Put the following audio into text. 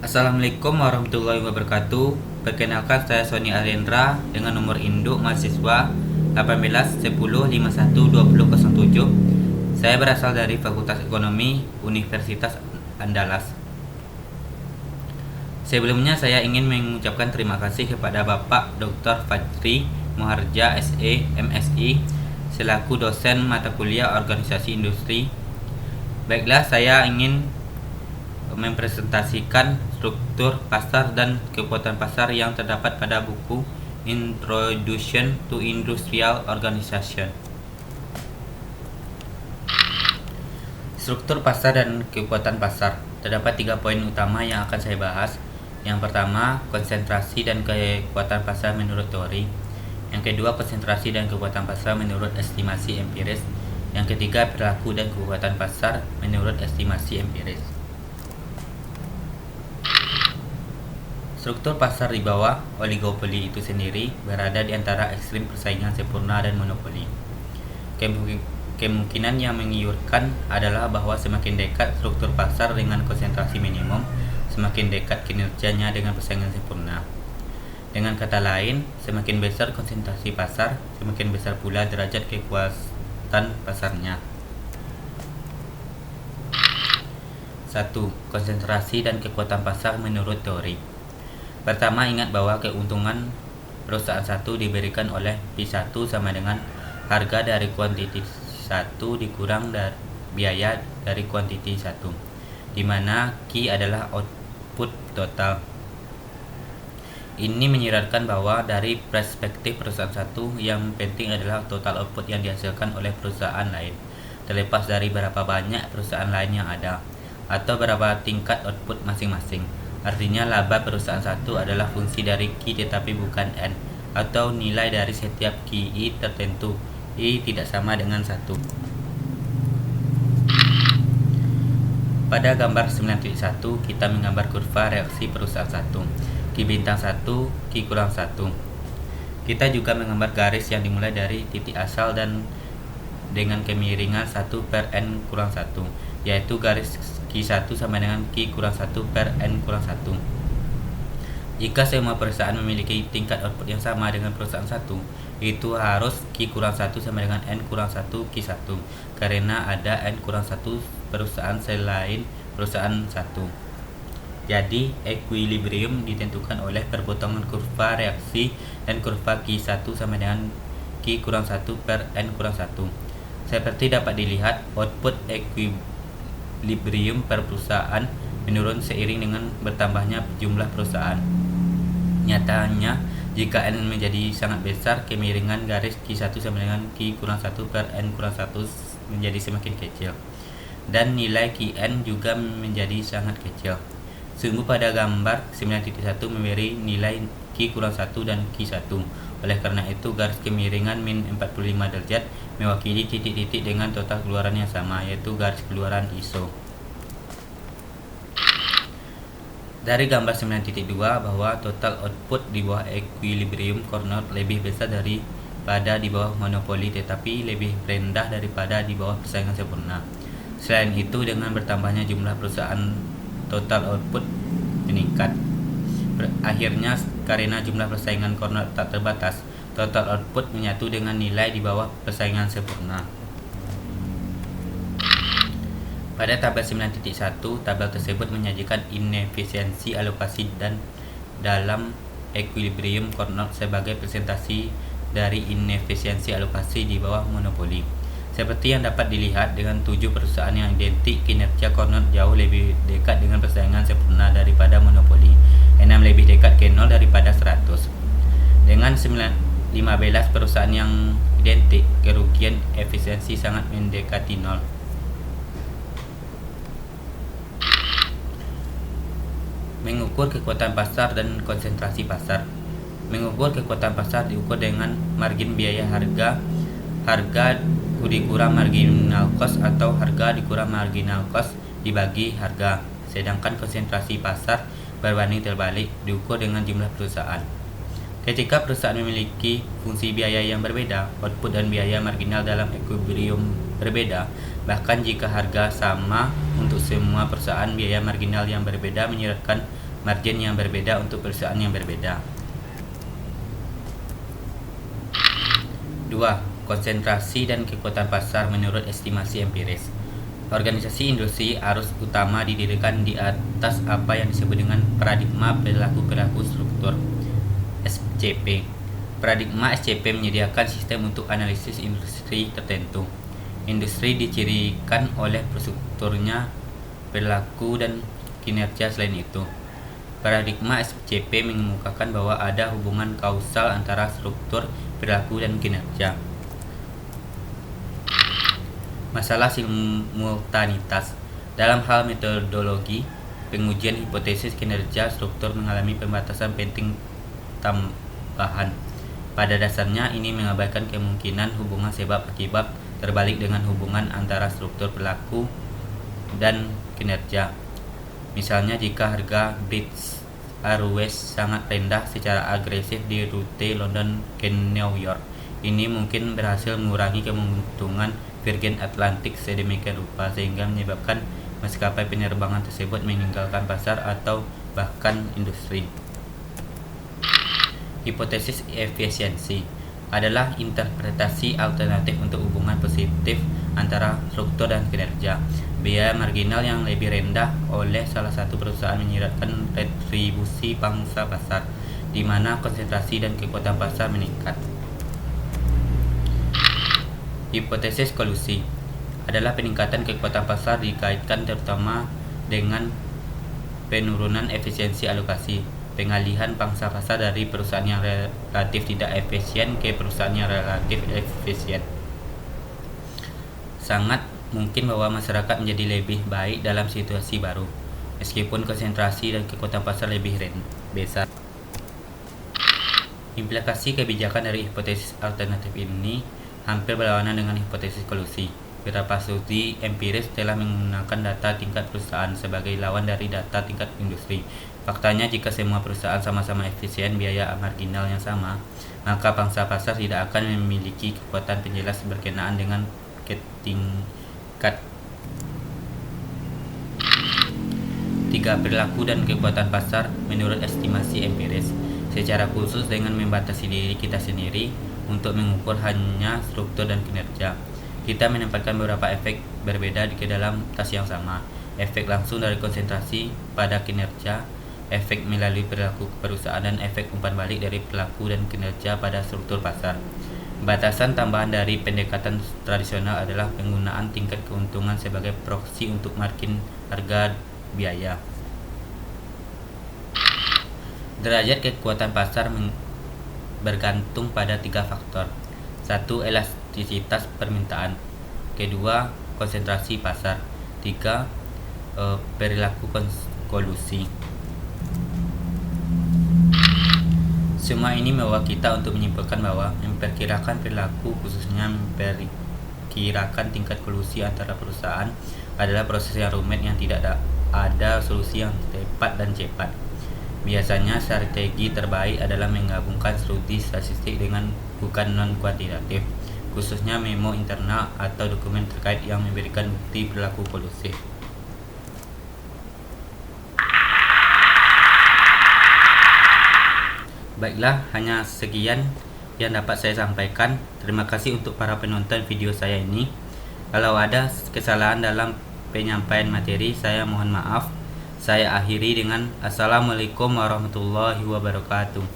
Assalamualaikum warahmatullahi wabarakatuh. Perkenalkan, saya Sony Arendra dengan nomor induk mahasiswa 1810512007. Saya berasal dari Fakultas Ekonomi Universitas Andalas. Sebelumnya saya ingin mengucapkan terima kasih kepada Bapak Dr. Fajri Moharja SE MSI selaku dosen mata kuliah Organisasi Industri. Baiklah, saya ingin mempresentasikan struktur pasar dan kekuatan pasar yang terdapat pada buku Introduction to Industrial Organization. Struktur pasar dan kekuatan pasar. Terdapat 3 poin utama yang akan saya bahas. Yang pertama, konsentrasi dan kekuatan pasar menurut teori. Yang kedua, konsentrasi dan kekuatan pasar menurut estimasi empiris. Yang ketiga, perilaku dan kekuatan pasar menurut estimasi empiris. Struktur pasar di bawah oligopoli itu sendiri berada di antara ekstrim persaingan sempurna dan monopoli. Kemungkinan yang menggiurkan adalah bahwa semakin dekat struktur pasar dengan konsentrasi minimum, semakin dekat kinerjanya dengan persaingan sempurna. Dengan kata lain, semakin besar konsentrasi pasar, semakin besar pula derajat kekuatan pasarnya. 1. Konsentrasi dan kekuatan pasar menurut teori. Pertama, ingat bahwa keuntungan perusahaan satu diberikan oleh P1 sama dengan harga dari kuantiti 1 dikurang dari biaya dari kuantiti 1, di mana Q adalah output total. Ini menyiratkan bahwa dari perspektif perusahaan satu, yang penting adalah total output yang dihasilkan oleh perusahaan lain, terlepas dari berapa banyak perusahaan lain yang ada, atau berapa tingkat output masing-masing. Artinya laba perusahaan satu adalah fungsi dari Q tetapi bukan N, atau nilai dari setiap QI tertentu. I tidak sama dengan 1. Pada gambar 9.1 kita menggambar kurva reaksi perusahaan 1, Q bintang 1, Q kurang 1. Kita juga menggambar garis yang dimulai dari titik asal dan dengan kemiringan 1 per N kurang 1, yaitu garis Q1 sama dengan Q kurang 1 per N kurang 1. Jika semua perusahaan memiliki tingkat output yang sama dengan perusahaan 1, itu harus Q kurang 1 sama dengan N kurang 1 Q1, karena ada N kurang 1 perusahaan selain perusahaan 1. Jadi, equilibrium ditentukan oleh perpotongan kurva reaksi dan kurva Q1 sama dengan Q kurang 1 per N kurang 1. Seperti dapat dilihat, output equilibrium per perusahaan menurun seiring dengan bertambahnya jumlah perusahaan. Nyatanya, jika N menjadi sangat besar, kemiringan garis Q1 sama dengan Q kurang 1 per N kurang 1 menjadi semakin kecil, dan nilai Qn juga menjadi sangat kecil. Sungguh pada gambar 9.1 memberi nilai Q kurang 1 dan Q1. Oleh karena itu, garis kemiringan min 45 derajat mewakili titik-titik dengan total keluaran yang sama, yaitu garis keluaran ISO. Dari gambar 9.2 bahwa total output di bawah equilibrium Carnot lebih besar daripada di bawah monopoli, tetapi lebih rendah daripada di bawah persaingan sempurna. Selain itu, dengan bertambahnya jumlah perusahaan, total output meningkat. Akhirnya, karena jumlah persaingan Carnot tak terbatas, total output menyatu dengan nilai di bawah persaingan sempurna. Pada tabel 9.1, tabel tersebut menyajikan inefisiensi alokasi dan dalam equilibrium Carnot sebagai presentasi dari inefisiensi alokasi di bawah monopoli. Seperti yang dapat dilihat, dengan 7 perusahaan yang identik, kinerja Carnot jauh lebih dekat dengan persaingan sempurna daripada monopoli, 6 lebih dekat ke 0 daripada 100. Dengan 15 perusahaan yang identik, kerugian efisiensi sangat mendekati 0. Mengukur kekuatan pasar dan konsentrasi pasar. Mengukur kekuatan pasar diukur dengan margin biaya harga dikurang marginal cost atau harga dikurang marginal cost dibagi harga. Sedangkan konsentrasi pasar berbanding terbalik diukur dengan jumlah perusahaan. Ketika perusahaan memiliki fungsi biaya yang berbeda, output dan biaya marginal dalam equilibrium berbeda. Bahkan jika harga sama untuk semua perusahaan, biaya marginal yang berbeda menyiratkan margin yang berbeda untuk perusahaan yang berbeda. 2. Konsentrasi dan kekuatan pasar menurut estimasi empiris. Organisasi industri arus utama didirikan di atas apa yang disebut dengan paradigma perilaku struktur SCP. Paradigma SCP menyediakan sistem untuk analisis industri tertentu. Industri dicirikan oleh strukturnya, perilaku, dan kinerja. Selain itu, paradigma SCP mengemukakan bahwa ada hubungan kausal antara struktur, perilaku, dan kinerja. Masalah simultanitas. Dalam hal metodologi pengujian hipotesis kinerja struktur mengalami pembatasan penting tambahan. Pada dasarnya ini mengabaikan kemungkinan hubungan sebab akibat terbalik dengan hubungan antara struktur perilaku dan kinerja. Misalnya jika harga British Airways sangat rendah secara agresif di rute London ke New York, ini mungkin berhasil mengurangi keuntungan Virgin Atlantic sedemikian rupa sehingga menyebabkan maskapai penerbangan tersebut meninggalkan pasar atau bahkan industri. Hipotesis efisiensi adalah interpretasi alternatif untuk hubungan positif antara struktur dan kinerja. Biaya marginal yang lebih rendah oleh salah satu perusahaan menyiratkan retribusi pangsa pasar, di mana konsentrasi dan kekuatan pasar meningkat. Hipotesis kolusi adalah peningkatan kekuatan pasar dikaitkan terutama dengan penurunan efisiensi alokasi, pengalihan pangsa pasar dari perusahaan yang relatif tidak efisien ke perusahaan yang relatif efisien. Sangat mungkin bahwa masyarakat menjadi lebih baik dalam situasi baru, meskipun konsentrasi dan kekuatan pasar lebih besar. Implikasi kebijakan dari hipotesis alternatif ini hampir berlawanan dengan hipotesis kolusi. Beberapa studi empiris telah menggunakan data tingkat perusahaan sebagai lawan dari data tingkat industri. Faktanya, jika semua perusahaan sama-sama efisien biaya marginal yang sama, maka pangsa pasar tidak akan memiliki kekuatan penjelas berkenaan dengan tingkat. 3. Perilaku dan kekuatan pasar menurut estimasi empiris. Secara khusus dengan membatasi diri kita sendiri untuk mengukur hanya struktur dan kinerja, kita menempatkan beberapa efek berbeda ke dalam tas yang sama. Efek langsung dari konsentrasi pada kinerja, efek melalui perilaku perusahaan, dan efek umpan balik dari perilaku dan kinerja pada struktur pasar. Batasan tambahan dari pendekatan tradisional adalah penggunaan tingkat keuntungan sebagai proksi untuk margin harga biaya. Derajat kekuatan pasar bergantung pada 3 faktor. 1. Elastisitas permintaan. 2. Konsentrasi pasar. 3. Perilaku kolusi. Semua ini membawa kita untuk menyimpulkan bahwa memperkirakan perilaku, khususnya memperkirakan tingkat kolusi antara perusahaan, adalah proses yang rumit yang tidak ada solusi yang tepat dan cepat. Biasanya strategi terbaik adalah menggabungkan studi statistik dengan bukan non-kuantitatif, khususnya memo internal atau dokumen terkait yang memberikan bukti perilaku kolusif. Baiklah, hanya sekian yang dapat saya sampaikan. Terima kasih untuk para penonton video saya ini. Kalau ada kesalahan dalam penyampaian materi, saya mohon maaf. Saya akhiri dengan Assalamualaikum warahmatullahi wabarakatuh.